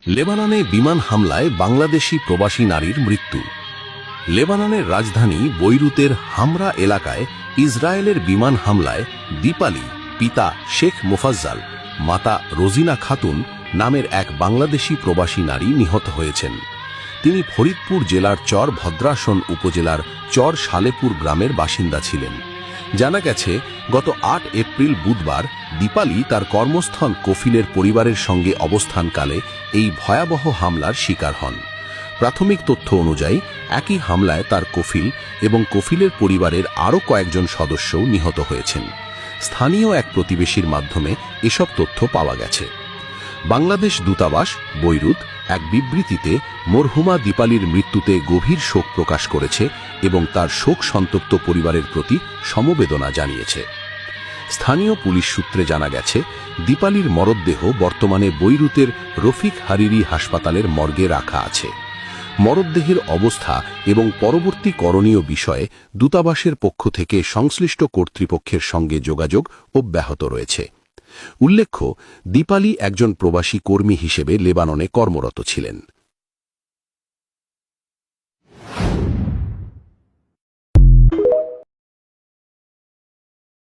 লেবাননে বিমান হামলায় বাংলাদেশি প্রবাসী নারীর মৃত্যু। লেবাননের রাজধানী বৈরুতের হামরা এলাকায় ইসরায়েলের বিমান হামলায় দীপালি, পিতা শেখ মোফাজ্জাল, মাতা রোজিনা খাতুন নামের এক বাংলাদেশি প্রবাসী নারী নিহত হয়েছেন। তিনি ফরিদপুর জেলার চর ভদ্রাসন উপজেলার চর সালেপুর গ্রামের বাসিন্দা ছিলেন। জানা গেছে, গত ৮ এপ্রিল বুধবার দীপালি তার কর্মস্থল কফিলের পরিবারের সঙ্গে অবস্থানকালে এই ভয়াবহ হামলার শিকার হন। প্রাথমিক তথ্য অনুযায়ী একই হামলায় তার কফিল এবং কফিলের পরিবারের আরও কয়েকজন সদস্যও নিহত হয়েছেন। স্থানীয় এক প্রতিবেশীর মাধ্যমে এসব তথ্য পাওয়া গেছে। বাংলাদেশ দূতাবাস বৈরুত এক বিবৃতিতে মরহুমা দীপালির মৃত্যুতে গভীর শোক প্রকাশ করেছে এবং তার শোক সন্তপ্ত পরিবারের প্রতি সমবেদনা জানিয়েছে। স্থানীয় পুলিশ সূত্রে জানা গেছে, দীপালির মরদেহ বর্তমানে বৈরুতের রফিক হারিরি হাসপাতালের মর্গে রাখা আছে। মরদেহের অবস্থা এবং পরবর্তী করণীয় বিষয়ে দূতাবাসের পক্ষ থেকে সংশ্লিষ্ট কর্তৃপক্ষের সঙ্গে যোগাযোগ অব্যাহত রয়েছে। উল্লেখ্য, দীপালি একজন প্রবাসী কর্মী হিসেবে লেবাননে কর্মরত ছিলেন।